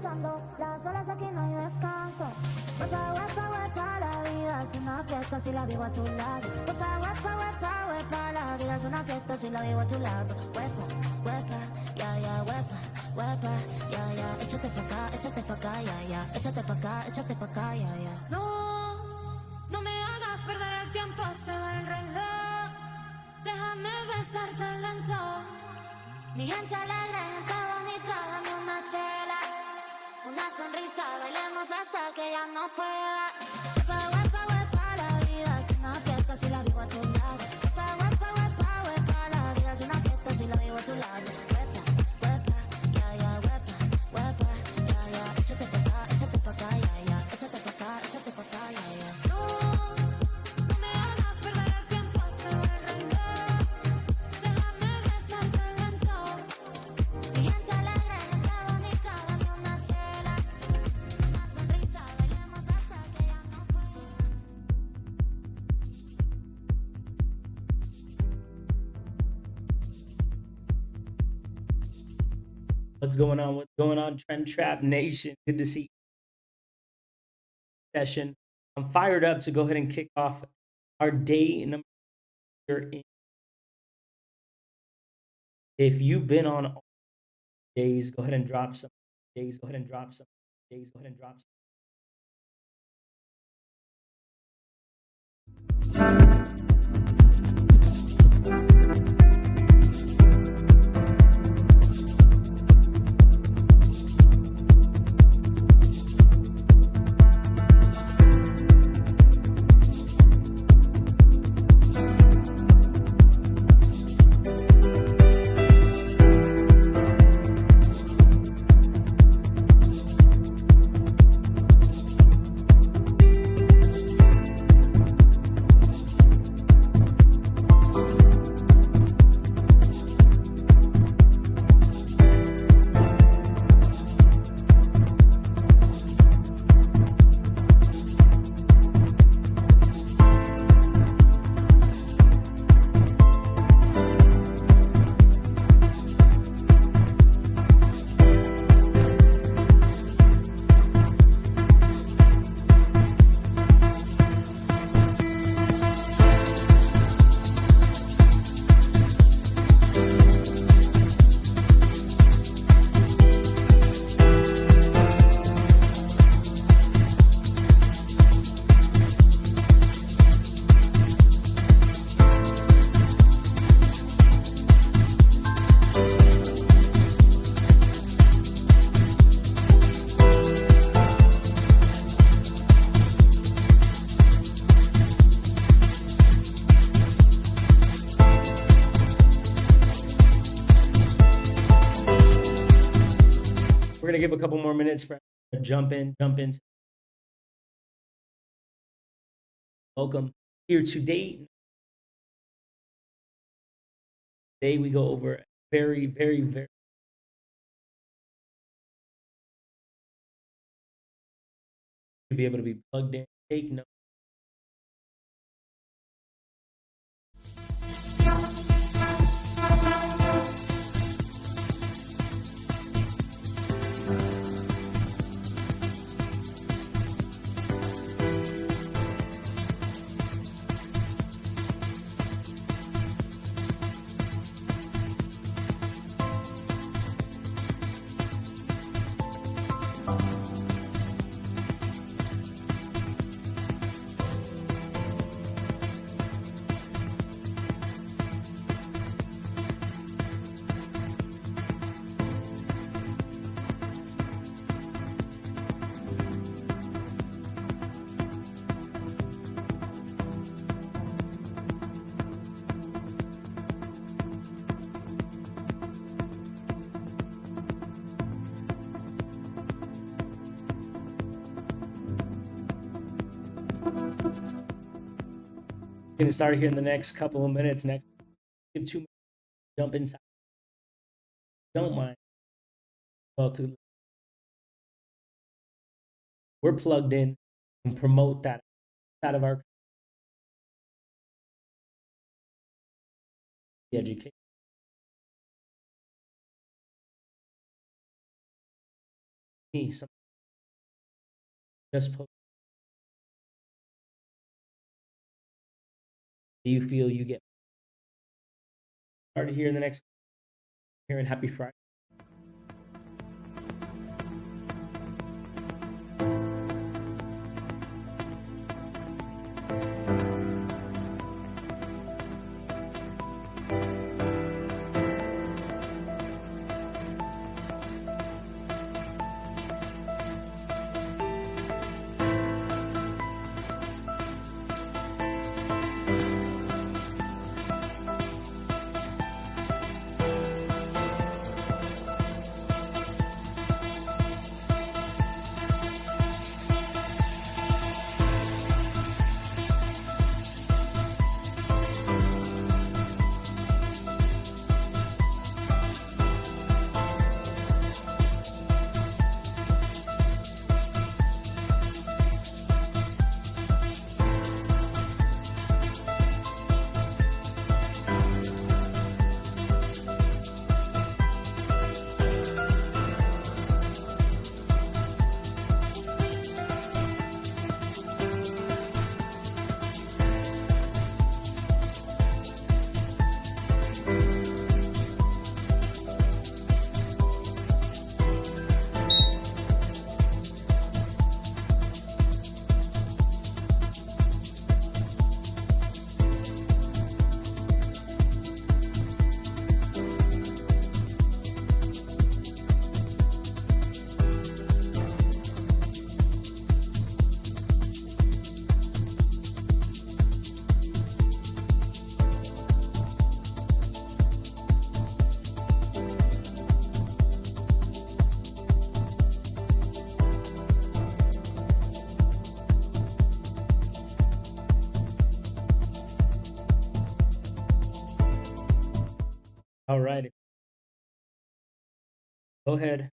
pasando, las olas aquí no hay descanso. Huepa, huepa, huepa, la vida es una fiesta si la vivo a tu lado. Huepa, huepa, huepa, huepa, la vida es una fiesta si la vivo a tu lado. Huepa, huepa, ya, ya, huepa, huepa, ya, ya, échate pa' acá, ya, ya, échate pa' acá, ya, ya. No me hagas perder el tiempo, se va el reloj. Déjame besarte lento. Mi gente alegre, gente bonita, dame una chela, una sonrisa, bailemos hasta que ya no puedas. Huepa, huepa, huepa, la vida es una fiesta si la vivo a tu lado. Huepa, huepa, huepa, huepa, la vida es una fiesta si la vivo a tu lado. Huepa, huepa, ya, ya, huepa, huepa, ya, ya, échate pa' acá, ya, ya, échate pa' acá, ya, ya. No me hagas perder el tiempo, se va el reloj. Déjame besarte lento. Mi gente alegre, gente bonita, dame una chela, una sonrisa, bailemos hasta que ya no puedas. What's going on? What's going on, Trend Trap Nation? Good to see you. Session. I'm fired up to go ahead and kick off our day number here. If you've been on all days, go ahead and drop some days. Go ahead and drop some days. Go ahead and drop some. We're gonna give a couple more minutes for jump in. Welcome here today. Today we go over very to be able to be plugged in, take notes. Getting started here in the next couple of minutes. Next, give 2 minutes, jump inside. Don't mind. Well, we're plugged in and promote that side of our education. me, some just post. Do you feel you get started here in the next here, and happy Friday? All right. Go ahead.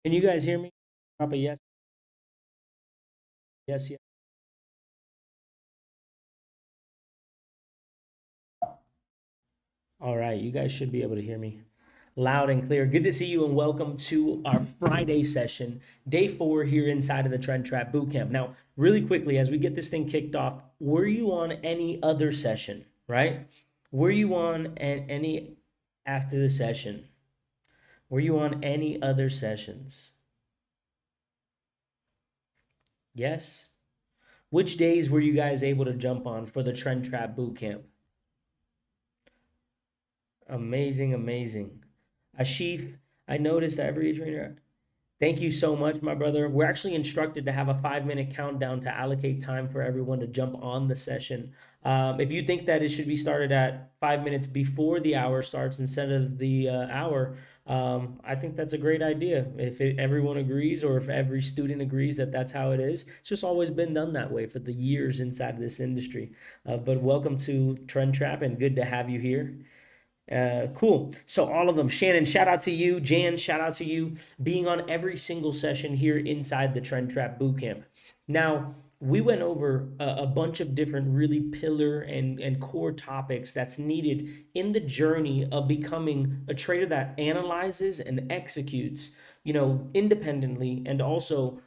Can you guys hear me? Drop a yes. Yes, yes. All right, you guys should be able to hear me loud and clear. Good to see you and welcome to our Friday session, day 4 here inside of the Trend Trap Bootcamp. Now, really quickly, as we get this thing kicked off, were you on any other session, right? Were you on any after the session? Were you on any other sessions? Yes? Which days were you guys able to jump on for the Trend Trap Bootcamp? Amazing, amazing. Ashif, I noticed that every trainer. Thank you so much, my brother. We're actually instructed to have a 5-minute countdown to allocate time for everyone to jump on the session. If you think that it should be started at 5 minutes before the hour starts instead of the hour, I think that's a great idea. If everyone agrees, or if every student agrees that that's how it is, it's just always been done that way for the years inside of this industry. But welcome to Trend Trap, and good to have you here. Cool. So all of them, Shannon, shout out to you. Jan, shout out to you, being on every single session here inside the Trend Trap Bootcamp. Now, we went over a bunch of different really pillar and core topics that's needed in the journey of becoming a trader that analyzes and executes, independently, and also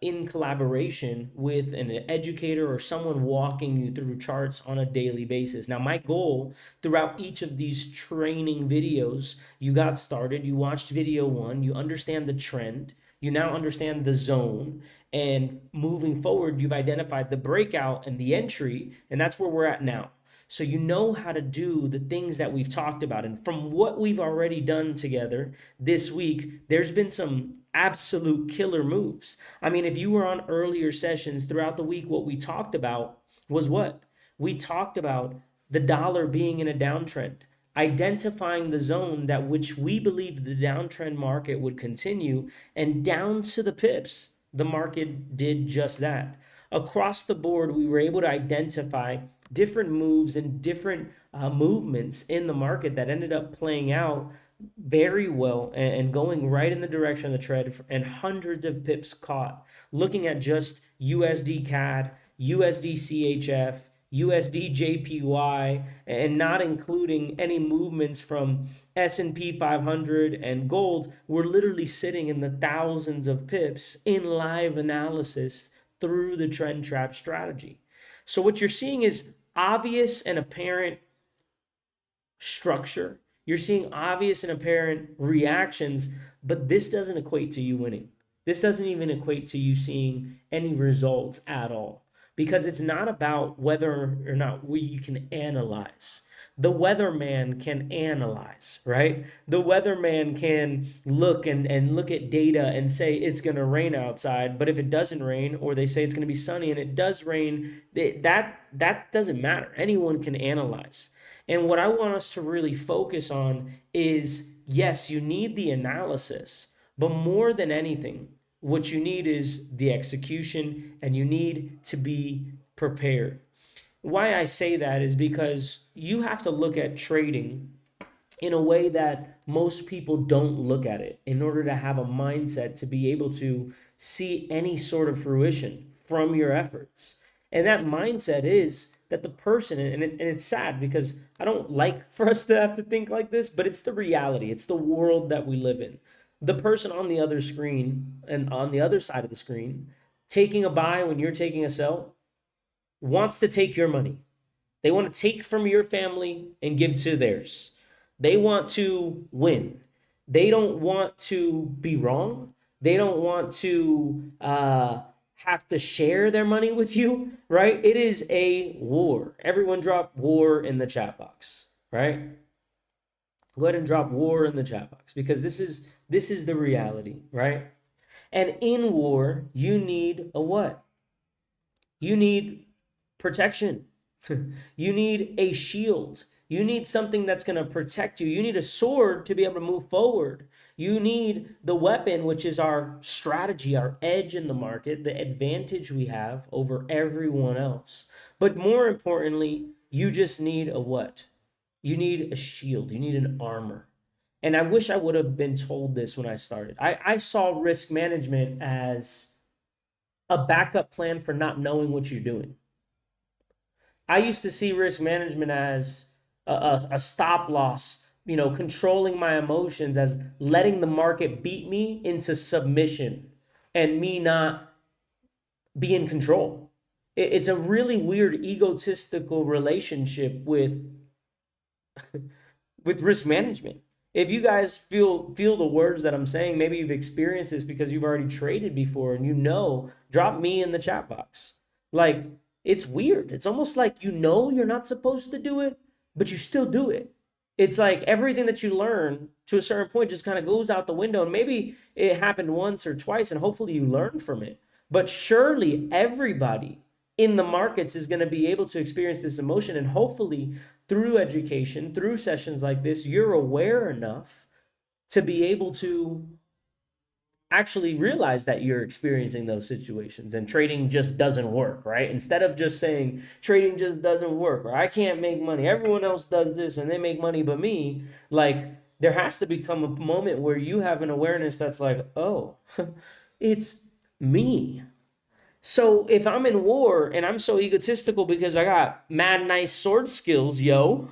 in collaboration with an educator or someone walking you through charts on a daily basis. Now, my goal throughout each of these training videos, you got started, you watched video 1, you understand the trend, you now understand the zone, and moving forward, you've identified the breakout and the entry, and that's where we're at now. So you know how to do the things that we've talked about. And from what we've already done together this week, there's been some absolute killer moves. I mean, if you were on earlier sessions throughout the week, what we talked about was what? We talked about the dollar being in a downtrend, identifying the zone that which we believed the downtrend market would continue, and down to the pips, the market did just that. Across the board, we were able to identify different moves and different movements in the market that ended up playing out very well and going right in the direction of the trend, and hundreds of pips caught. Looking at just USD CAD, USD CHF, USD JPY, and not including any movements from S&P 500 and gold, we're literally sitting in the thousands of pips in live analysis through the trend trap strategy. So what you're seeing is obvious and apparent structure. You're seeing obvious and apparent reactions, but this doesn't equate to you winning. This doesn't even equate to you seeing any results at all, because it's not about whether or not you can analyze. The weatherman can analyze, right? The weatherman can look and look at data and say it's going to rain outside, but if it doesn't rain, or they say it's going to be sunny and it does rain, that doesn't matter. Anyone can analyze. And what I want us to really focus on is, yes, you need the analysis, but more than anything, what you need is the execution, and you need to be prepared. Why I say that is because you have to look at trading in a way that most people don't look at it in order to have a mindset to be able to see any sort of fruition from your efforts. And that mindset is that the person, and it's sad because I don't like for us to have to think like this, but it's the reality. It's the world that we live in. The person on the other screen and on the other side of the screen, taking a buy when you're taking a sell, wants to take your money. They want to take from your family and give to theirs. They want to win. They don't want to be wrong. They don't want to have to share their money with you, right? It is a war. Everyone drop war in the chat box, right? Go ahead and drop war in the chat box, because this is the reality, right? And in war, you need a what? You need protection. You need a shield. You need something that's going to protect you. You need a sword to be able to move forward. You need the weapon, which is our strategy, our edge in the market, the advantage we have over everyone else. But more importantly, you just need a what? You need a shield. You need an armor. And I wish I would have been told this when I started. I saw risk management as a backup plan for not knowing what you're doing. I used to see risk management as a stop loss, controlling my emotions, as letting the market beat me into submission and me not be in control. It's a really weird egotistical relationship with risk management. If you guys feel the words that I'm saying, maybe you've experienced this because you've already traded before and drop me in the chat box. Like, it's weird. It's almost like you're not supposed to do it, but you still do it. It's like everything that you learn to a certain point just kind of goes out the window. And maybe it happened once or twice, and hopefully you learn from it. But surely everybody in the markets is going to be able to experience this emotion. And hopefully through education, through sessions like this, you're aware enough to be able to actually realize that you're experiencing those situations and trading just doesn't work, right? Instead of just saying trading just doesn't work, or I can't make money, everyone else does this and they make money but me, like there has to become a moment where you have an awareness that's like, oh, it's me. So if I'm in war and I'm so egotistical because I got mad nice sword skills,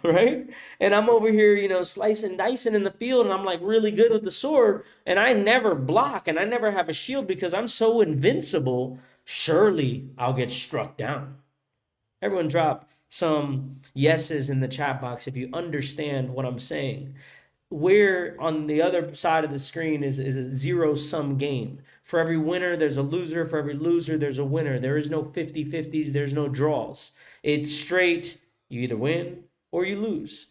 right? And I'm over here, slicing, dicing in the field, and I'm like really good with the sword, and I never block and I never have a shield because I'm so invincible, surely I'll get struck down. Everyone drop some yeses in the chat box if you understand what I'm saying. Where on the other side of the screen is a zero-sum game. For every winner, there's a loser. For every loser, there's a winner. There is no 50-50s. There's no draws. It's straight. You either win or you lose.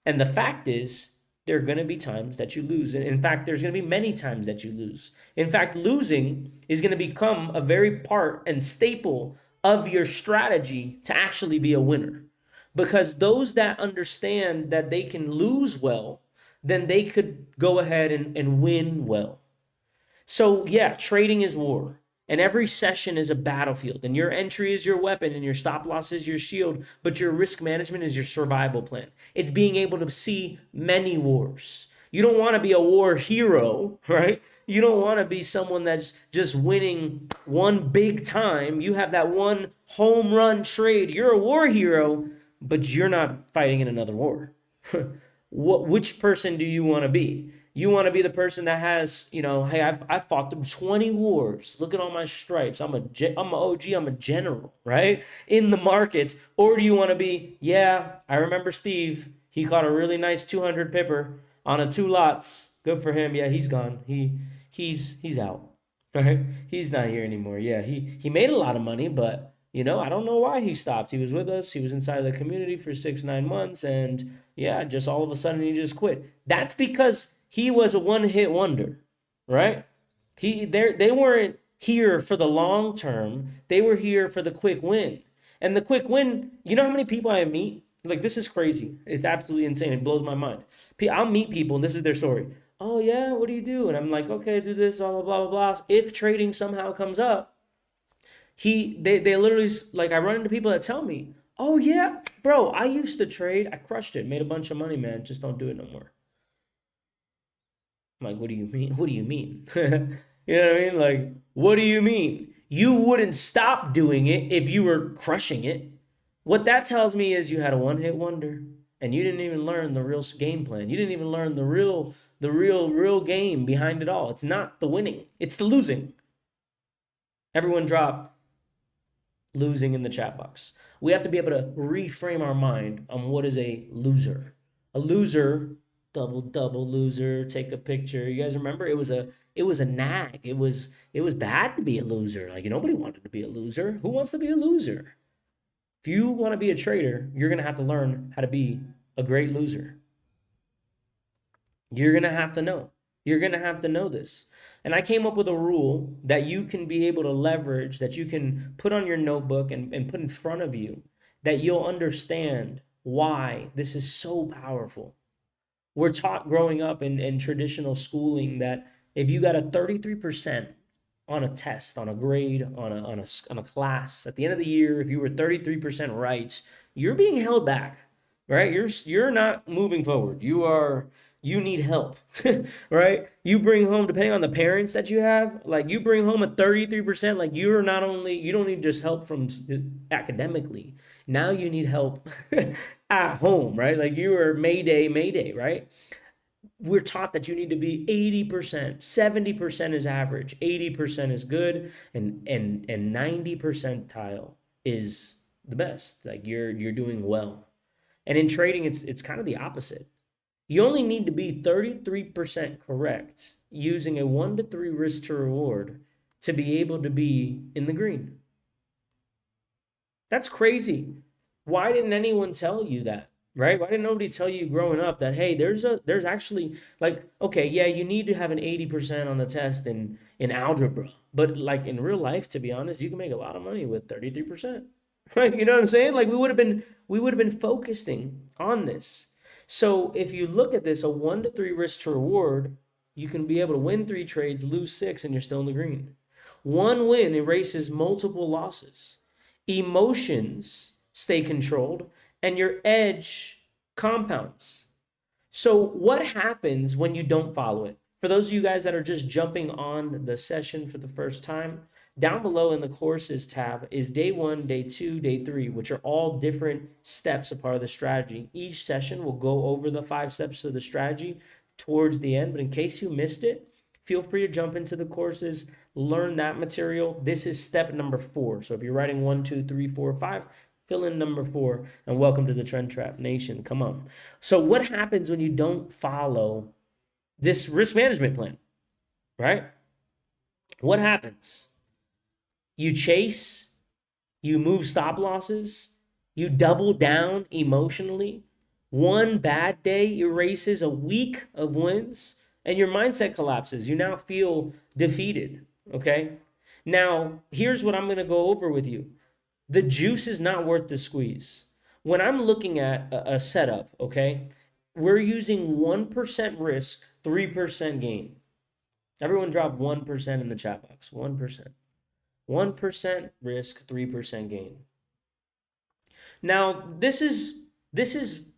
And the fact is, there are going to be times that you lose. And in fact, there's going to be many times that you lose. In fact, losing is going to become a very part and staple of your strategy to actually be a winner. Because those that understand that they can lose well, then they could go ahead and win well. So yeah, trading is war. And every session is a battlefield, and your entry is your weapon, and your stop loss is your shield, but your risk management is your survival plan. It's being able to see many wars. You don't want to be a war hero, right? You don't want to be someone that's just winning one big time. You have that one home run trade. You're a war hero, but you're not fighting in another war. Which person do you want to be? You want to be the person that has, you know, hey, I've fought through 20 wars. Look at all my stripes. I'm an OG. I'm a general, right? In the markets. Or do you want to be, yeah, I remember Steve. He caught a really nice 200 pipper on a 2 lots. Good for him. Yeah, he's gone. He's out, right? He's not here anymore. Yeah, he made a lot of money, but you know, I don't know why he stopped. He was with us. He was inside the community for 6-9 months, and yeah, just all of a sudden he just quit. That's because he was a one-hit wonder, right? They weren't here for the long term. They were here for the quick win. And the quick win, you know how many people I meet? Like, this is crazy. It's absolutely insane. It blows my mind. I'll meet people, and this is their story. Oh, yeah, what do you do? And I'm like, okay, do this, blah, blah, blah, blah. If trading somehow comes up, they literally, like, I run into people that tell me, oh, yeah, bro, I used to trade. I crushed it, made a bunch of money, man. Just don't do it no more. I'm like, what do you mean? What do you mean? You know what I mean? Like, what do you mean? You wouldn't stop doing it if you were crushing it. What that tells me is you had a one-hit wonder, and you didn't even learn the real game plan. You didn't even learn the real game behind it all. It's not the winning, it's the losing. Everyone drop losing in the chat box. We have to be able to reframe our mind on what is a loser. A loser, double loser, take a picture. You guys remember? It was a nag. It was bad to be a loser. Like, nobody wanted to be a loser. Who wants to be a loser? If you want to be a trader, you're going to have to learn how to be a great loser. You're going to have to know. You're going to have to know this. And I came up with a rule that you can be able to leverage, that you can put on your notebook and put in front of you, that you'll understand why this is so powerful. We're taught growing up in traditional schooling that if you got a 33% on a test, on a grade, on a class, at the end of the year, if you were 33% right, you're being held back, right? You're not moving forward. You need help, right? You bring home, depending on the parents that you have, like you bring home a 33%, like you don't need just help from academically. Now you need help at home, right? Like you are Mayday, right? We're taught that you need to be 80%, 70% is average, 80% is good, and 90 percentile is the best. Like you're doing well. And in trading, it's kind of the opposite. You only need to be 33% correct using a 1 to 3 risk to reward to be able to be in the green. That's crazy. Why didn't anyone tell you that? Right? Why didn't nobody tell you growing up that, hey, there's actually, like, okay, yeah, you need to have an 80% on the test in algebra. But like in real life, to be honest, you can make a lot of money with 33%. Right? You know what I'm saying? Like we would have been focusing on this. So if you look at this, a 1 to 3 risk to reward, you can be able to win 3 trades, lose 6, and you're still in the green. One win erases multiple losses. Emotions stay controlled, and your edge compounds. So what happens when you don't follow it? For those of you guys that are just jumping on the session for the first time, down below in the courses tab is day 1, day 2, day 3, which are all different steps a part of the strategy. Each session will go over the 5 steps of the strategy towards the end. But in case you missed it, feel free to jump into the courses, learn that material. This is step number 4. So if you're writing 1, 2, 3, 4, 5, fill in number 4, and welcome to the Trend Trap Nation. Come on. So what happens when you don't follow this risk management plan, right? What happens? You chase, you move stop losses, you double down emotionally. One bad day erases a week of wins, and your mindset collapses. You now feel defeated, okay? Now, here's what I'm going to go over with you. The juice is not worth the squeeze. When I'm looking at a setup, okay, we're using 1% risk, 3% gain. Everyone drop 1% in the chat box, 1%. 1% risk, 3% gain. Now, this is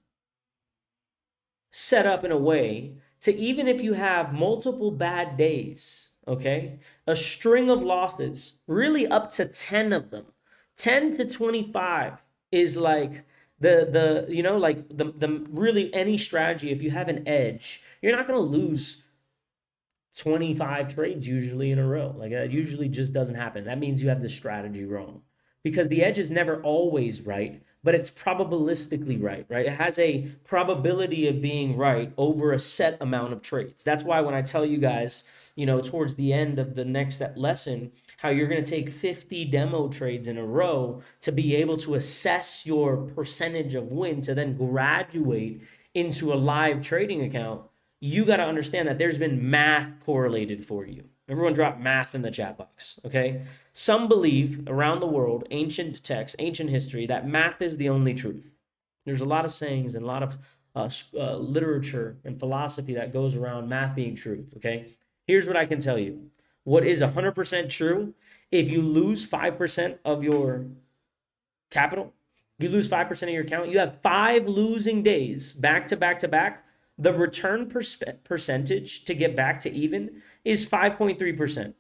set up in a way to, even if you have multiple bad days, okay, a string of losses, really up to 10 of them, 10 to 25 is like the really any strategy. If you have an edge, you're not going to lose 25 trades usually in a row. Like, that usually just doesn't happen. That means you have the strategy wrong, because the edge is never always right, but it's probabilistically right? It has a probability of being right over a set amount of trades. That's why when I tell you guys, towards the end of the next lesson, how you're going to take 50 demo trades in a row to be able to assess your percentage of win to then graduate into a live trading account, you got to understand that there's been math correlated for you. Everyone drop math in the chat box, okay? Some believe around the world, ancient texts, ancient history, that math is the only truth. There's a lot of sayings and a lot of literature and philosophy that goes around math being truth, okay? Here's what I can tell you. What is 100% true, if you lose 5% of your capital, you lose 5% of your account, you have 5 losing days back to back to back, the return percentage to get back to even is 5.3%.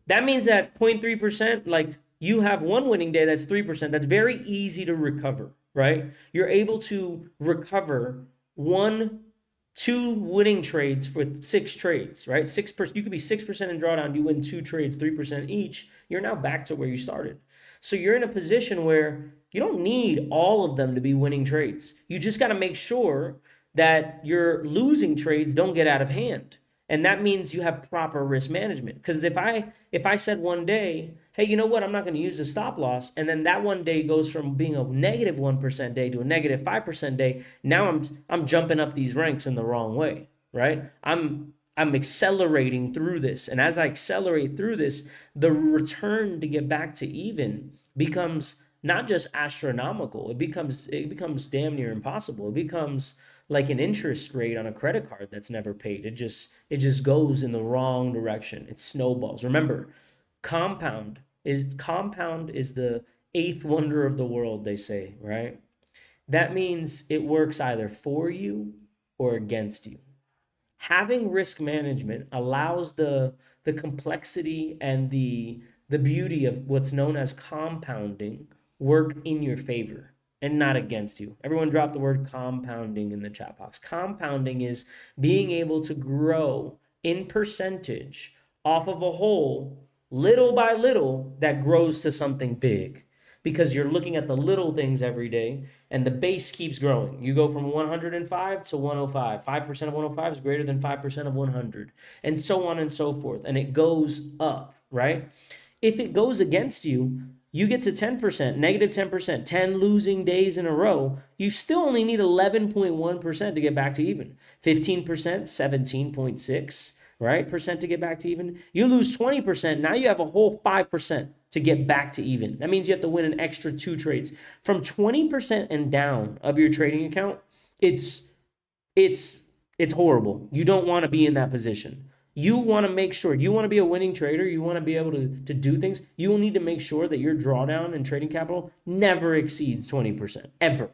That means that 0.3%, like, you have one winning day, that's 3%. That's very easy to recover, right? You're able to recover 2 winning trades for 6 trades, right? 6%, you could be 6% in drawdown, you win 2 trades, 3% each. You're now back to where you started. So you're in a position where you don't need all of them to be winning trades. You just got to make sure that your losing trades don't get out of hand. And that means you have proper risk management. Because if I said one day, hey, you know what, I'm not going to use a stop loss, and then that one day goes from being a negative 1% day to a negative 5% day, now I'm jumping up these ranks in the wrong way, right? I'm accelerating through this. And as I accelerate through this, the return to get back to even becomes not just astronomical, it becomes damn near impossible. It becomes like an interest rate on a credit card that's never paid. It just goes in the wrong direction. It snowballs. Remember, compound is the 8th wonder of the world, they say, right? That means it works either for you or against you. Having risk management allows the complexity and the beauty of what's known as compounding work in your favor and not against you. Everyone drop the word compounding in the chat box. Compounding is being able to grow in percentage off of a whole, little by little, that grows to something big, because you're looking at the little things every day and the base keeps growing. You go from 105 to 105. 5% of 105 is greater than 5% of 100, and so on and so forth. And it goes up, right? If it goes against you, you get to 10%, negative 10%, 10 losing days in a row, you still only need 11.1% to get back to even. 15%, 17.6%, right, percent to get back to even. You lose 20%, now you have a whole 5% to get back to even. That means you have to win an extra 2 trades. From 20% and down of your trading account, it's horrible. You don't want to be in that position. You want to make sure, you want to be a winning trader, you want to be able to do things, you will need to make sure that your drawdown and trading capital never exceeds 20%, ever.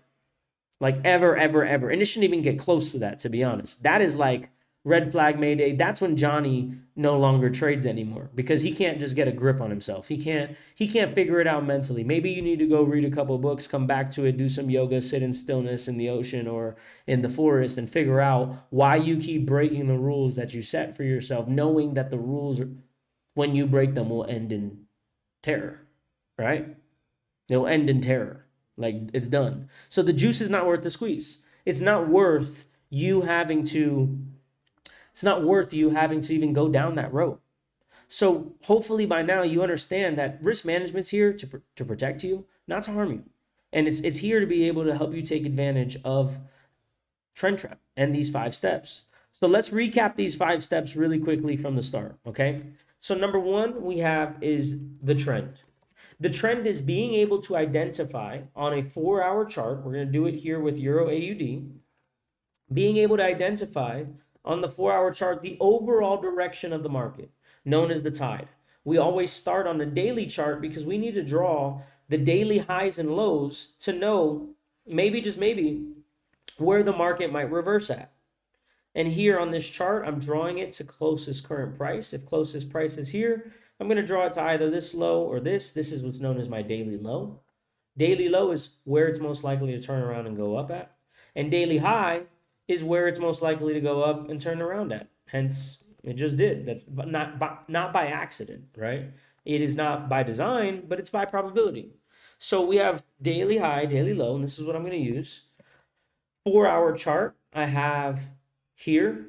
Like ever. And it shouldn't even get close to that, to be honest. That is like red flag Mayday. That's when Johnny no longer trades anymore, because he can't just get a grip on himself. He can't figure it out mentally. Maybe you need to go read a couple of books, come back to it, do some yoga, sit in stillness in the ocean or in the forest, and figure out why you keep breaking the rules that you set for yourself, knowing that the rules, when you break them, will end in terror, right? It'll end in terror. Like, it's done. So the juice is not worth the squeeze. It's not worth you having to even go down that road. So hopefully by now you understand that risk management's here to protect you, not to harm you. And it's here to be able to help you take advantage of trend trap and these 5 steps. So let's recap these 5 steps really quickly from the start, okay? So number 1 we have is the trend. The trend is being able to identify on a 4-hour chart. We're going to do it here with Euro AUD. Being able to identify on the 4-hour chart the overall direction of the market, known as the tide. we always start on the daily chart because we need to draw the daily highs and lows to know, maybe, just maybe, where the market might reverse at. And here on this chart, I'm drawing it to closest current price. If closest price is here, I'm going to draw it to either this low or this. This is what's known as my daily low. Daily low is where it's most likely to turn around and go up at. And daily high is where it's most likely to go up and turn around at. Hence, it just did. That's not by accident, right? It is not by design, but it's by probability. So we have daily high, daily low, and this is what I'm going to use. 4-hour chart, I have here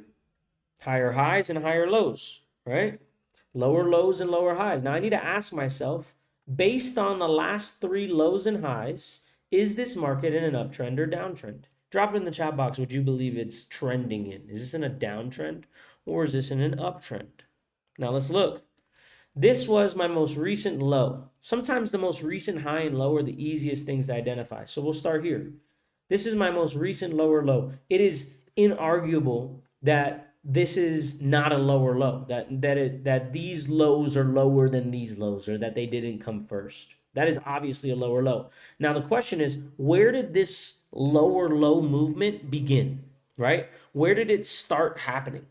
higher highs and higher lows, right? Lower lows and lower highs. Now I need to ask myself, based on the last 3 lows and highs, is this market in an uptrend or downtrend? Drop it in the chat box. Would you believe it's trending in? Is this in a downtrend or is this in an uptrend? Now let's look. This was my most recent low. Sometimes the most recent high and low are the easiest things to identify. So we'll start here. This is my most recent lower low. It is inarguable that this is not a lower low, that these lows are lower than these lows, or that they didn't come first. That is obviously a lower low. Now the question is, where did this lower low movement begin, right? Where did it start happening?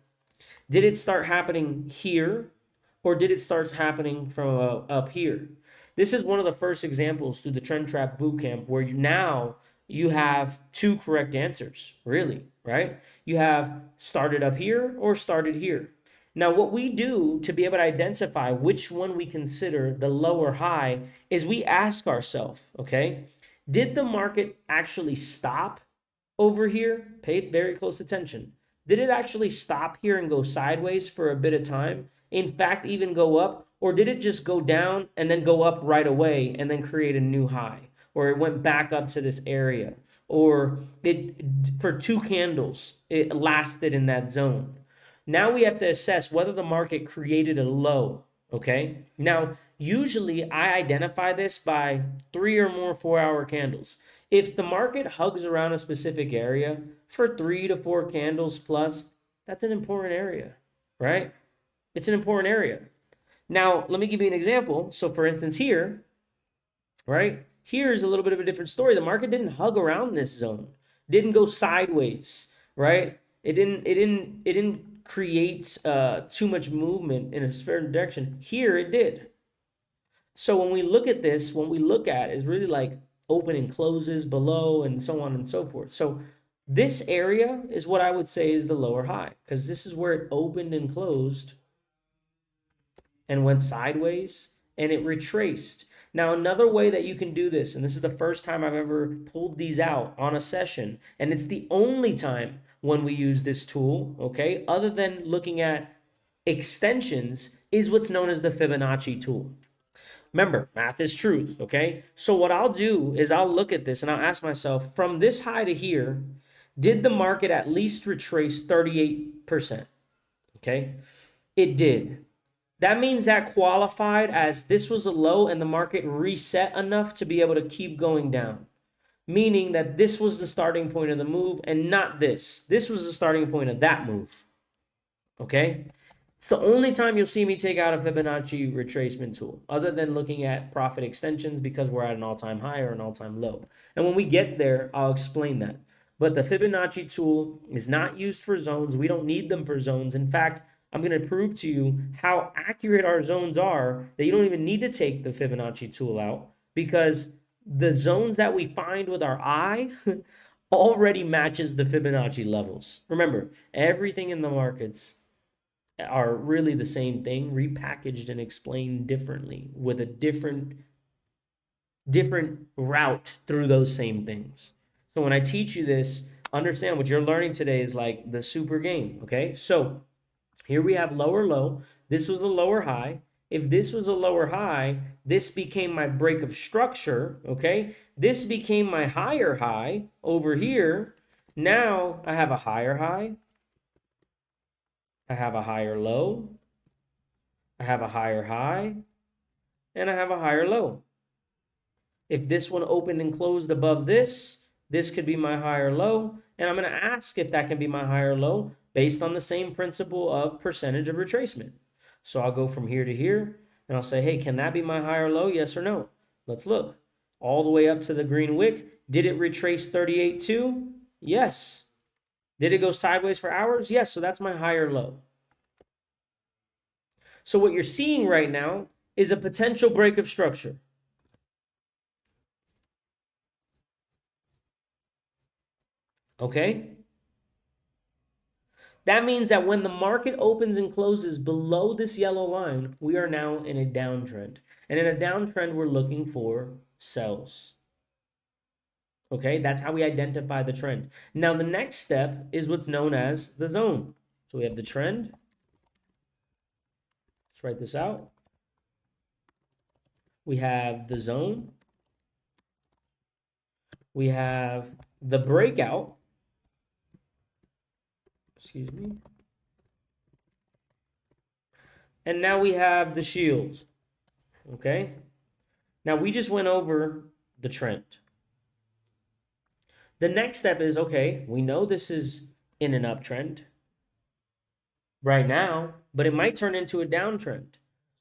Did it start happening here, or did it start happening from up here? This is one of the first examples through the Trend Trap Bootcamp where you have 2 correct answers, really, right? You have started up here or started here. Now, what we do to be able to identify which one we consider the low or high is we ask ourselves, okay, did the market actually stop over here? Pay very close attention. Did it actually stop here and go sideways for a bit of time? In fact, even go up? Or did it just go down and then go up right away and then create a new high? Or it went back up to this area? Or it, for 2 candles, it lasted in that zone? Now we have to assess whether the market created a low, okay? Now, usually I identify this by 3 or more 4-hour candles. If the market hugs around a specific area for 3 to 4 candles plus, that's an important area, right? It's an important area. Now, let me give you an example. So for instance here, right? Here's a little bit of a different story. The market didn't hug around this zone. Didn't go sideways, right? It didn't create too much movement in a certain direction. Here it did. So when we look at this, what we look at is really like open and closes below and so on and so forth. So this area is what I would say is the lower high, because this is where it opened and closed and went sideways and it retraced. Now, another way that you can do this, and this is the first time I've ever pulled these out on a session, and it's the only time when we use this tool, okay, other than looking at extensions, is what's known as the Fibonacci tool. Remember, math is truth, okay? So what I'll do is I'll look at this and I'll ask myself, from this high to here, did the market at least retrace 38%? Okay, it did. That means that qualified as this was a low and the market reset enough to be able to keep going down. Meaning that this was the starting point of the move and not this. This was the starting point of that move. Okay? It's the only time you'll see me take out a Fibonacci retracement tool, other than looking at profit extensions because we're at an all-time high or an all-time low. And when we get there, I'll explain that. But the Fibonacci tool is not used for zones. We don't need them for zones. In fact, I'm going to prove to you how accurate our zones are that you don't even need to take the Fibonacci tool out, because the zones that we find with our eye already matches the Fibonacci levels. Remember, everything in the markets are really the same thing, repackaged and explained differently with a different route through those same things. So when I teach you this, understand what you're learning today is like the super game, okay? So here we have lower low. This was the lower high. If this was a lower high, this became my break of structure, okay? This became my higher high over here. Now I have a higher high. I have a higher low. I have a higher high. And I have a higher low. If this one opened and closed above this, this could be my higher low. And I'm going to ask if that can be my higher low based on the same principle of percentage of retracement. So I'll go from here to here, And I'll say, hey, can that be my high or low? Yes or no? Let's look. All the way up to the green wick. Did it retrace 38.2? Yes. Did it go sideways for hours? Yes. So that's my high or low. So what you're seeing right now is a potential break of structure. Okay? That means that when the market opens and closes below this yellow line, we are now in a downtrend. And in a downtrend, we're looking for sells. Okay, that's how we identify the trend. Now, the next step is what's known as the zone. So we have the trend. Let's write this out. We have the zone. We have the breakout. Excuse me. And now we have the shield. Okay. Now we just went over the trend. The next step is, okay, we know this is in an uptrend right now, but it might turn into a downtrend.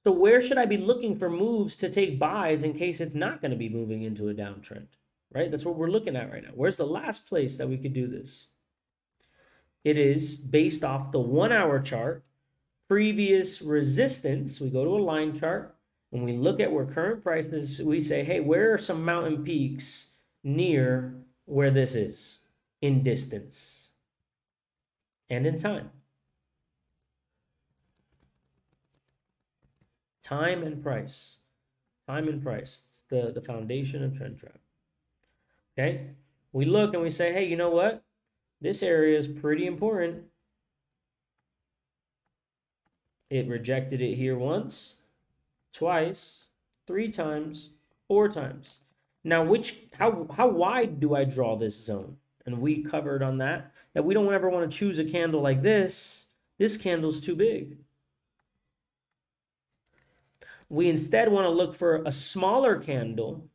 So where should I be looking for moves to take buys in case it's not going to be moving into a downtrend, right? That's what we're looking at right now. Where's the last place that we could do this? It is based off the 1 hour chart, previous resistance. We go to a line chart and we look at where current prices, we say, hey, where are some mountain peaks near where this is in distance and in time? Time and price. Time and price. It's the foundation of trend trap. Okay? We look and we say, hey, you know what? This area is pretty important. It rejected it here once, twice, 3 times, 4 times. Now, how wide do I draw this zone? And we covered on that we don't ever want to choose a candle like this. This candle's too big. We instead want to look for a smaller candle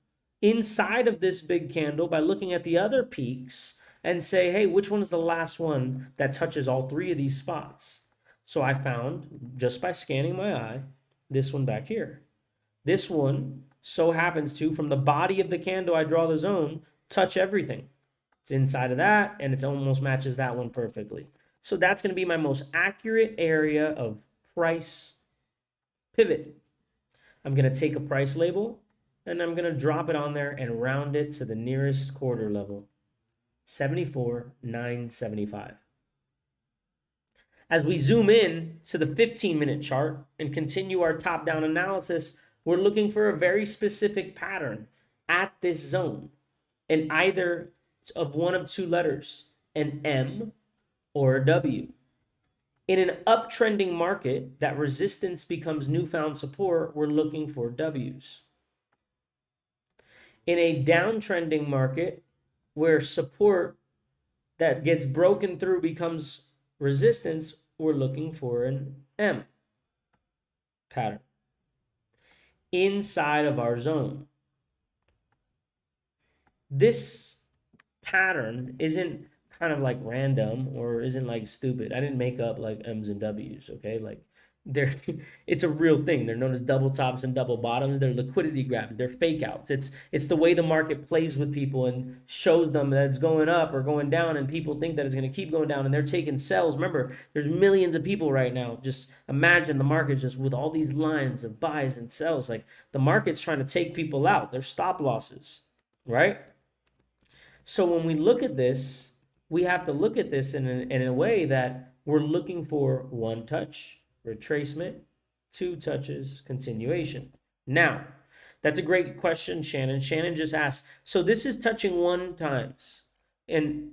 inside of this big candle by looking at the other peaks and say, hey, which one is the last one that touches all 3 of these spots? So I found, just by scanning my eye, this one back here. This one so happens to, from the body of the candle I draw the zone, touch everything. It's inside of that, and it almost matches that one perfectly. So that's going to be my most accurate area of price pivot. I'm going to take a price label, and I'm going to drop it on there and round it to the nearest quarter level, 74,975. As we zoom in to the 15-minute chart and continue our top-down analysis, we're looking for a very specific pattern at this zone, in either of one of 2 letters, an M or a W. In an uptrending market, that resistance becomes newfound support, we're looking for Ws. In a downtrending market, where support that gets broken through becomes resistance, we're looking for an M pattern inside of our zone. This pattern isn't kind of like random or isn't like stupid. I didn't make up like M's and W's, okay? Like it's a real thing. They're known as double tops and double bottoms. They're liquidity grabs. They're fake outs. It's the way the market plays with people and shows them that it's going up or going down, and people think that it's going to keep going down, and they're taking sells. Remember, there's millions of people right now. Just imagine the market just with all these lines of buys and sells. Like the market's trying to take people out. There's stop losses, right? So when we look at this, we have to look at this in a way that we're looking for 1 touch, retracement, 2 touches, continuation. Now, that's a great question, Shannon. Shannon just asked, so this is touching 1 time. And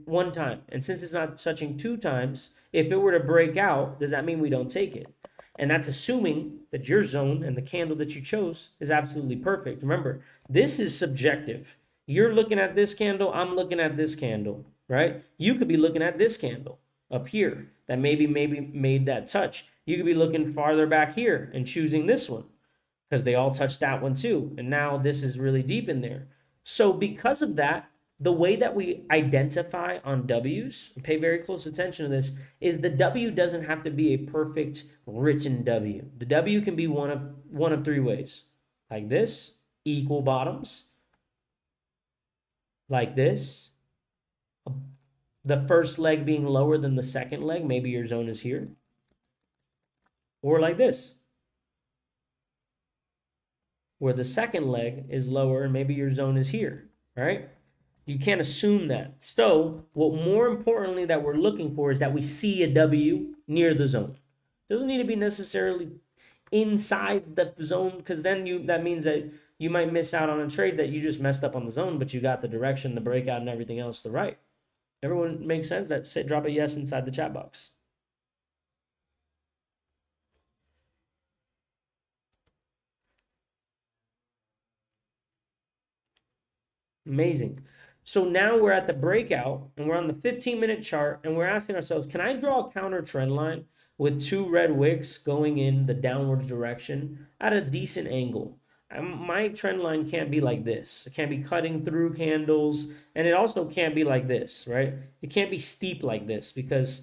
since it's not touching 2 times, if it were to break out, does that mean we don't take it? And that's assuming that your zone and the candle that you chose is absolutely perfect. Remember, this is subjective. You're looking at this candle, I'm looking at this candle, right? You could be looking at this candle up here that maybe made that touch. You could be looking farther back here and choosing this one because they all touched that one too. And now this is really deep in there. So because of that, the way that we identify on W's, pay very close attention to this, is the W doesn't have to be a perfect written W. The W can be one of three ways. Like this, equal bottoms. Like this, the first leg being lower than the second leg, maybe your zone is here. Or like this, where the second leg is lower and maybe your zone is here, right? You can't assume that. So what more importantly that we're looking for is that we see a W near the zone. Doesn't need to be necessarily inside the zone, because then that means that you might miss out on a trade that you just messed up on the zone, but you got the direction, the breakout, and everything else to right. Everyone makes sense? Drop a yes inside the chat box. Amazing. So now we're at the breakout and we're on the 15-minute chart and we're asking ourselves, can I draw a counter trend line with two red wicks going in the downwards direction at a decent angle? My trend line can't be like this. It can't be cutting through candles, and it also can't be like this, right? It can't be steep like this, because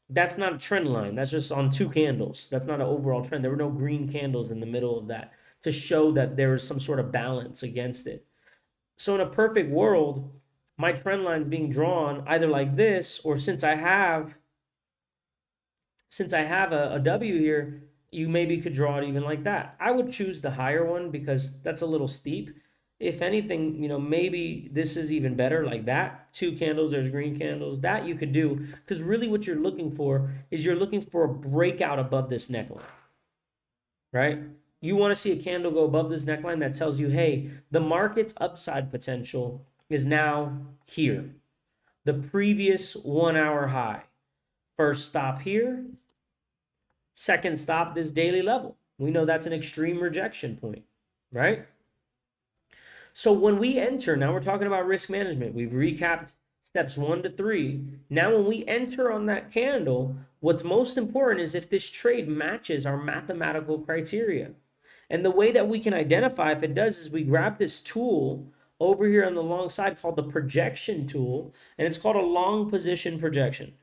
that's not a trend line. That's just on two candles. That's not an overall trend. There were no green candles in the middle of that to show that there was some sort of balance against it. So in a perfect world, my trend line is being drawn either like this, or since I have a W here, you maybe could draw it even like that. I would choose the higher one because that's a little steep. If anything, maybe this is even better like that. Two candles, there's green candles. That you could do, because really what you're looking for is you're looking for a breakout above this neckline, right? You want to see a candle go above this neckline that tells you, hey, the market's upside potential is now here. The previous 1 hour high. First stop here. Second stop, this daily level. We know that's an extreme rejection point, right? So when we enter, now we're talking about risk management. We've recapped steps 1 to 3. Now when we enter on that candle, what's most important is if this trade matches our mathematical criteria. And the way that we can identify if it does is we grab this tool over here on the long side called the projection tool, and it's called a long position projection.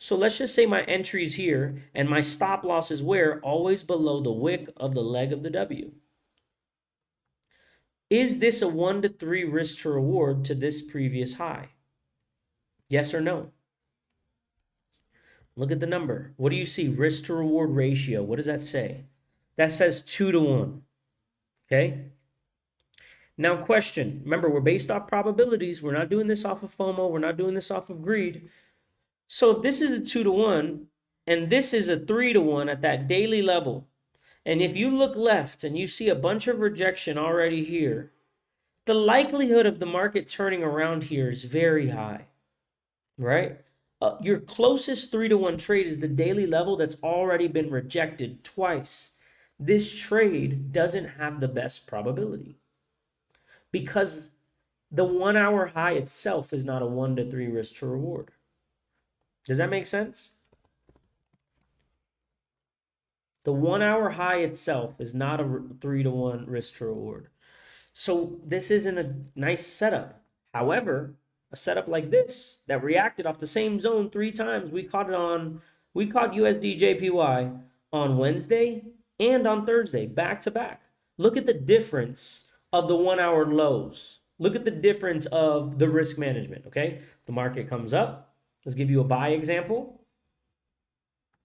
So let's just say my entry is here and my stop loss is where? Always below the wick of the leg of the W. Is this a 1 to 3 risk to reward to this previous high? Yes or no? Look at the number. What do you see? Risk to reward ratio. What does that say? That says 2 to 1. Okay? Now question. Remember, we're based off probabilities. We're not doing this off of FOMO. We're not doing this off of greed. So if this is a 2 to 1 and this is a 3 to 1 at that daily level, and if you look left and you see a bunch of rejection already here, the likelihood of the market turning around here is very high, right? Your closest 3 to 1 trade is the daily level that's already been rejected twice. This trade doesn't have the best probability because the 1 hour high itself is not a 1 to 3 risk to reward. Does that make sense? The 1 hour high itself is not a 3 to 1 risk to reward. So this isn't a nice setup. However, a setup like this that reacted off the same zone 3 times, we caught USD JPY on Wednesday and on Thursday, back to back. Look at the difference of the 1 hour lows. Look at the difference of the risk management, okay? The market comes up. Let's give you a buy example.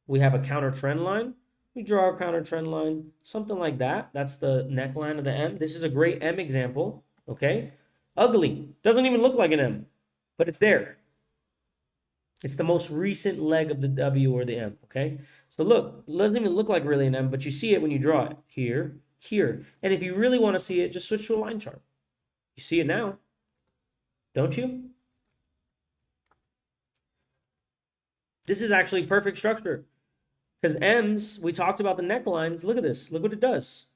We have a counter trend line. We draw a counter trend line, something like that. That's the neckline of the M. This is a great M example, okay? Ugly. Doesn't even look like an M, but it's there. It's the most recent leg of the W or the M, okay? So look, it doesn't even look like really an M, but you see it when you draw it. Here, here. And if you really want to see it, just switch to a line chart. You see it now, don't you? This is actually perfect structure. Because M's, we talked about the necklines. Look at this. Look what it does.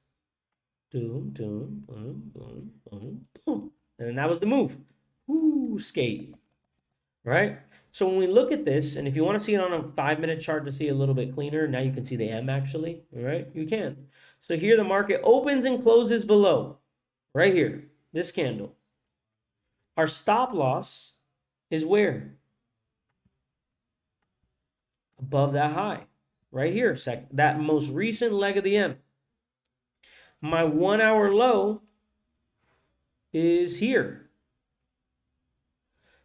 Boom, boom, boom, boom, boom, boom. And that was the move. Woo, skate. Right? So when we look at this, and if you want to see it on a 5-minute chart to see a little bit cleaner, now you can see the M actually. All right? You can. So here the market opens and closes below. Right here. This candle. Our stop loss is where? Above that high, right here, that most recent leg of the M. My 1 hour low is here.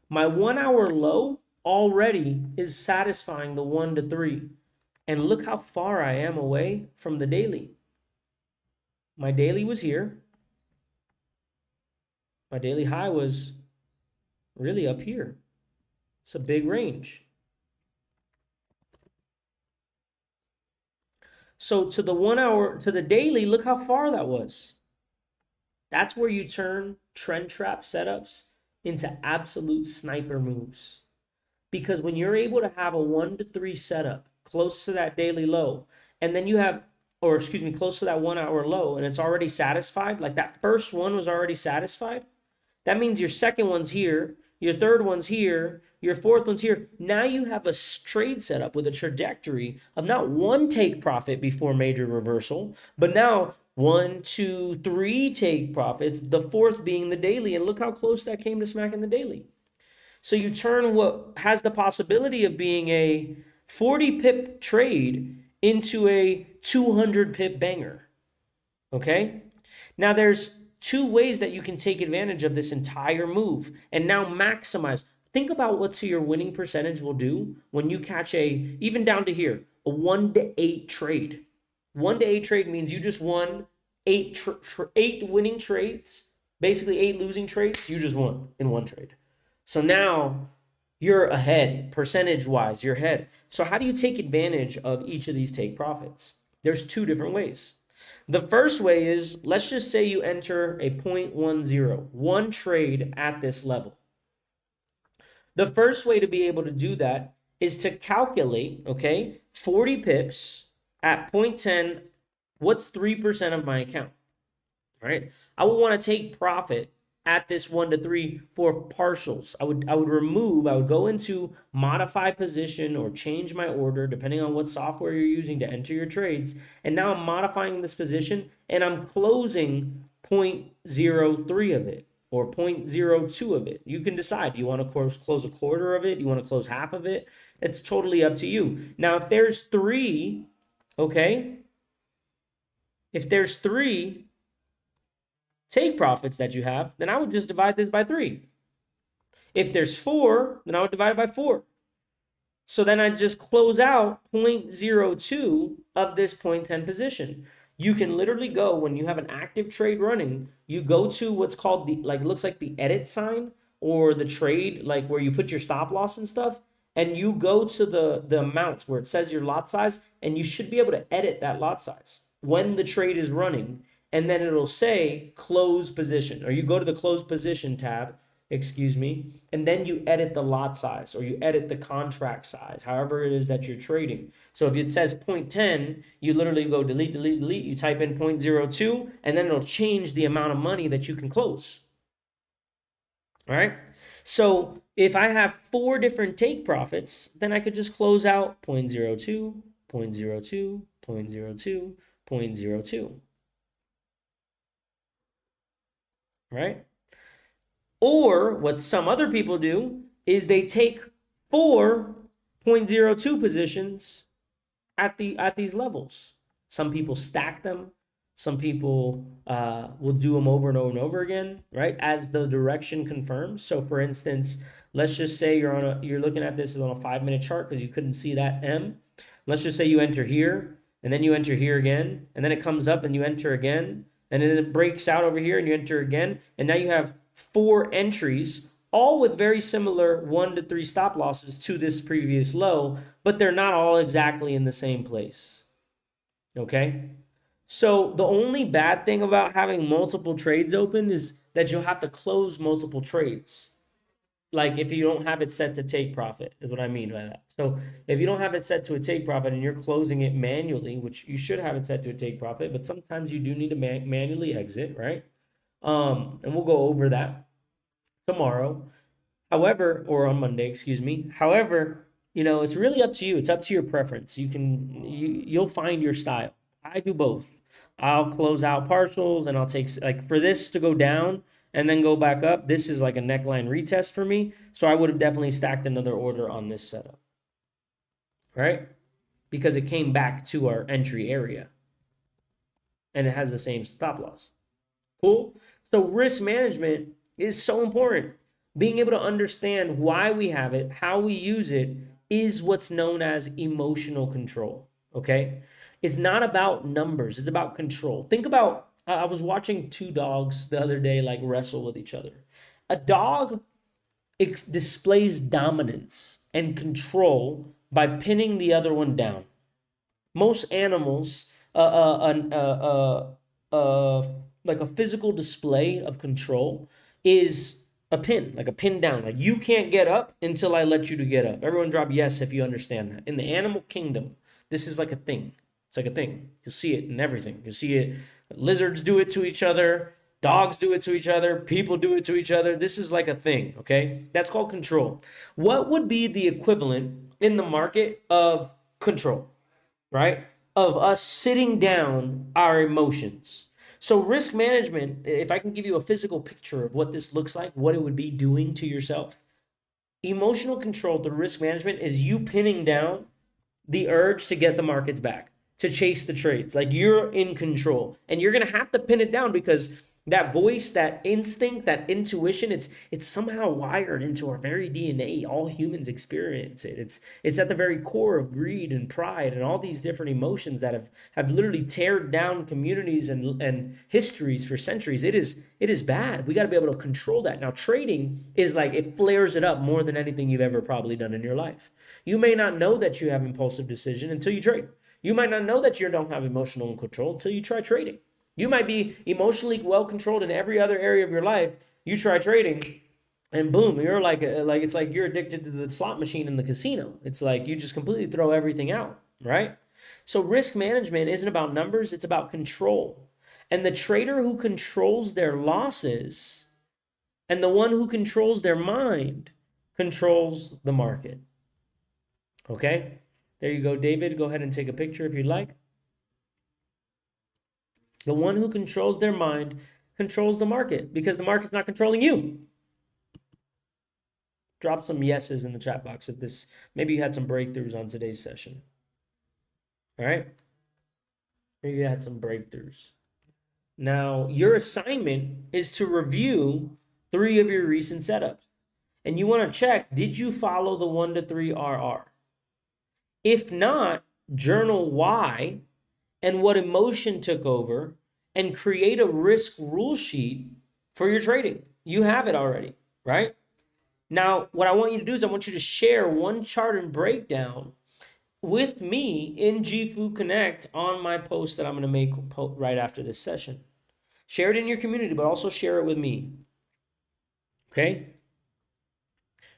My 1 hour low already is satisfying the 1 to 3. And look how far I am away from the daily. My daily was here. My daily high was really up here. It's a big range. So to the 1 hour, to the daily, look how far that was. That's where you turn trend trap setups into absolute sniper moves. Because when you're able to have a 1 to 3 setup close to that daily low, and then you have, or excuse me, close to that 1 hour low, and it's already satisfied, like that first one was already satisfied, that means your second one's here, your third one's here, your fourth one's here. Now you have a trade setup with a trajectory of not one take profit before major reversal, but now 1, 2, 3 take profits, the fourth being the daily. And look how close that came to smacking the daily. So you turn what has the possibility of being a 40 pip trade into a 200 pip banger. Okay? Now there's 2 ways that you can take advantage of this entire move and now maximize. Think about what to your winning percentage will do when you catch even down to here, a 1 to 8 trade. 1 to 8 trade means you just won 8 winning trades, basically 8 losing trades. You just won in 1 trade. So now you're ahead, percentage-wise, you're ahead. So how do you take advantage of each of these take profits? There's 2 different ways. The first way is, let's just say you enter a 0.10, 1 trade at this level. The first way to be able to do that is to calculate, okay, 40 pips at 0.10, what's 3% of my account, all right? I would want to take profit at this 1 to 3 for partials. I would go into modify position or change my order depending on what software you're using to enter your trades. And now I'm modifying this position and I'm closing 0.03 of it or 0.02 of it. You can decide. Do you want to close a quarter of it? Do you want to close half of it? It's totally up to you. Now, if there's 3, okay, if there's 3 take profits that you have, then I would just divide this by 3. If there's 4, then I would divide it by 4. So then I just close out 0.02 of this 0.10 position. You can literally go, when you have an active trade running, you go to what's called looks like the edit sign or the trade, like where you put your stop loss and stuff, and you go to the amounts where it says your lot size, and you should be able to edit that lot size when the trade is running. And then it'll say close position, or you go to the close position tab, and then you edit the lot size or you edit the contract size, however it is that you're trading. So if it says 0.10, you literally go delete, you type in 0.02, and then it'll change the amount of money that you can close. All right. So if I have 4 different take profits, then I could just close out 0.02, 0.02, 0.02, 0.02. Right? Or what some other people do is they take 4 0.02 positions at these levels. Some people stack them. Some people will do them over and over and over again, right? As the direction confirms. So for instance, let's just say you're looking at this on a 5-minute chart because you couldn't see that M. Let's just say you enter here and then you enter here again, and then it comes up and you enter again. And then it breaks out over here and you enter again. And now you have 4 entries, all with very similar 1 to 3 stop losses to this previous low, but they're not all exactly in the same place. Okay? So the only bad thing about having multiple trades open is that you'll have to close multiple trades. Like if you don't have it set to take profit, is what I mean by that. So if you don't have it set to a take profit and you're closing it manually, which you should have it set to a take profit, but sometimes you do need to manually exit, right? And we'll go over that tomorrow. However, or on Monday, However, it's really up to you. It's up to your preference. You'll find your style. I do both. I'll close out partials and I'll take, like for this to go down, and then go back up. This is like a neckline retest for me. So I would have definitely stacked another order on this setup, right? Because it came back to our entry area and it has the same stop loss. Cool. So risk management is so important. Being able to understand why we have it, how we use it, is what's known as emotional control, okay? It's not about numbers, it's about control. Think about, I was watching two dogs the other day like wrestle with each other. A dog displays dominance and control by pinning the other one down. Most animals, like a physical display of control is a pin, like a pin down. Like you can't get up until I let you to get up. Everyone drop yes if you understand that. In the animal kingdom, this is like a thing. It's like a thing. You'll see it in everything. You'll see it. Lizards do it to each other. Dogs do it to each other. People do it to each other. This is like a thing, okay? That's called control. What would be the equivalent in the market of control, right? Of us sitting down our emotions. So risk management, if I can give you a physical picture of what this looks like, what it would be doing to yourself, emotional control through risk management is you pinning down the urge to get the markets back, to chase the trades. Like you're in control and you're going to have to pin it down because that voice, that instinct, that intuition, it's somehow wired into our very DNA. All humans experience it. It's at the very core of greed and pride and all these different emotions that have literally teared down communities and histories for centuries. It is bad. We got to be able to control that. Now, trading is like, it flares it up more than anything you've ever probably done in your life. You may not know that you have impulsive decision until you trade. You might not know that you don't have emotional control until you try trading. You might be emotionally well controlled in every other area of your life. You try trading, and boom, you're like it's like you're addicted to the slot machine in the casino. It's like you just completely throw everything out, right? So risk management isn't about numbers, it's about control. And the trader who controls their losses and the one who controls their mind controls the market. Okay? There you go, David. Go ahead and take a picture if you'd like. The one who controls their mind controls the market because the market's not controlling you. Drop some yeses in the chat box if this, maybe you had some breakthroughs on today's session. All right? Maybe you had some breakthroughs. Now, your assignment is to review 3 of your recent setups. And you want to check, did you follow the 1 to 3 RR? If not, journal why and what emotion took over, and create a risk rule sheet for your trading. You have it already, right? Now, what I want you to do is I want you to share one chart and breakdown with me in GFU Connect on my post that I'm going to make right after this session. Share it in your community, but also share it with me. Okay?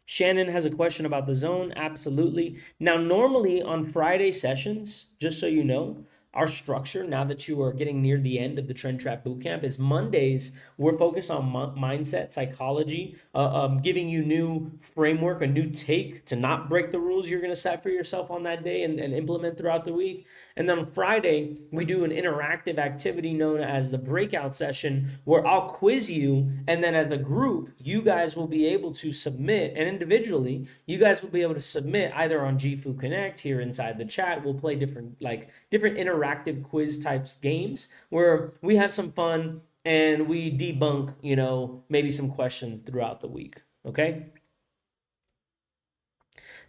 Shannon has a question about the zone. Absolutely. Now, normally on Friday sessions, just so you know, our structure, now that you are getting near the end of the Trend Trap Bootcamp, is Mondays, we're focused on mindset, psychology, giving you new framework, a new take to not break the rules you're going to set for yourself on that day and implement throughout the week. And then on Friday, we do an interactive activity known as the breakout session where I'll quiz you. And then as a group, you guys will be able to submit, and individually, you guys will be able to submit either on GFU Connect here inside the chat. We'll play different interactive quiz types games where we have some fun and we debunk, maybe some questions throughout the week. Okay.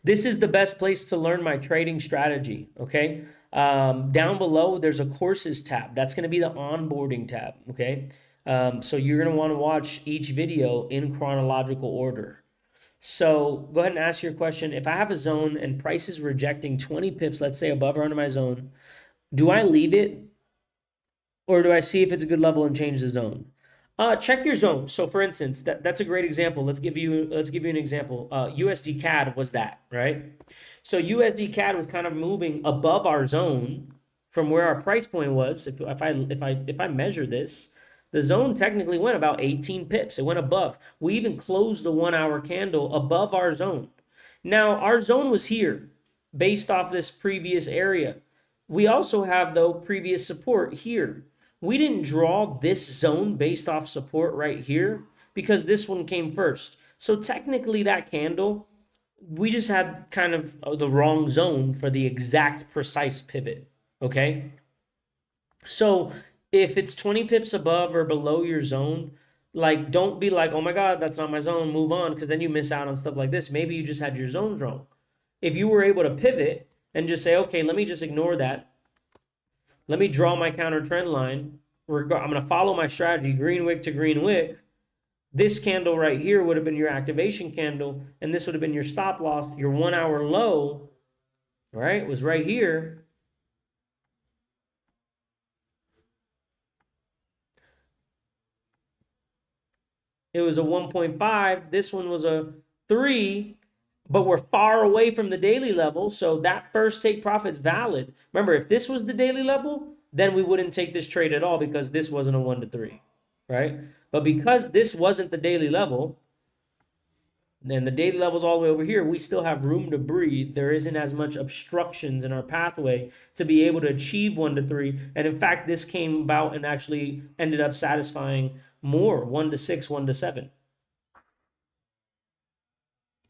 This is the best place to learn my trading strategy. Okay. Down below, there's a courses tab. That's going to be the onboarding tab. Okay. So you're going to want to watch each video in chronological order. So go ahead and ask your question. If I have a zone and price is rejecting 20 pips, let's say above or under my zone, do I leave it or do I see if it's a good level and change the zone? Check your zone. So for instance, that's a great example. Let's give you an example. USD CAD was that, right? So USD CAD was kind of moving above our zone from where our price point was. If I measure this, the zone technically went about 18 pips. It went above. We even closed the 1 hour candle above our zone. Now our zone was here based off this previous area. We also have, though, previous support here. We didn't draw this zone based off support right here because this one came first. So technically that candle, we just had kind of the wrong zone for the exact precise pivot, okay? So if it's 20 pips above or below your zone, like, don't be like, oh my God, that's not my zone, move on, because then you miss out on stuff like this. Maybe you just had your zones wrong. If you were able to pivot and just say, okay, let me just ignore that. Let me draw my counter trend line. I'm going to follow my strategy, green wick to green wick. This candle right here would have been your activation candle, and this would have been your stop loss. Your 1 hour low, right, was right here. It was a 1.5. This one was a 3, but we're far away from the daily level, so that first take profit's valid. Remember, if this was the daily level, then we wouldn't take this trade at all because this wasn't a 1 to 3, right? But because this wasn't the daily level, then the daily level's all the way over here, we still have room to breathe. There isn't as much obstructions in our pathway to be able to achieve 1 to 3. And in fact, this came about and actually ended up satisfying more, 1 to 6, 1 to 7.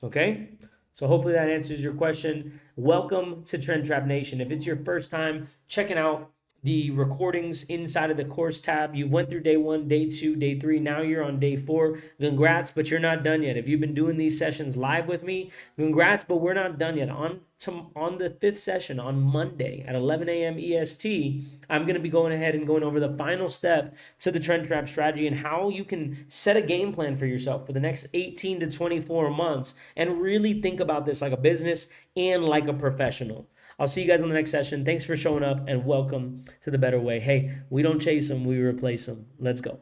Okay? So hopefully that answers your question. Welcome to Trend Trap Nation. If it's your first time checking out the recordings inside of the course tab, you went through day 1, day 2, day 3. Now you're on day 4. Congrats, but you're not done yet. If you've been doing these sessions live with me, congrats, but we're not done yet. On the 5th session on Monday at 11 a.m. EST, I'm going to be going ahead and going over the final step to the Trend Trap strategy and how you can set a game plan for yourself for the next 18 to 24 months and really think about this like a business and like a professional. I'll see you guys on the next session. Thanks for showing up and welcome to the better way. Hey, we don't chase them, we replace them. Let's go.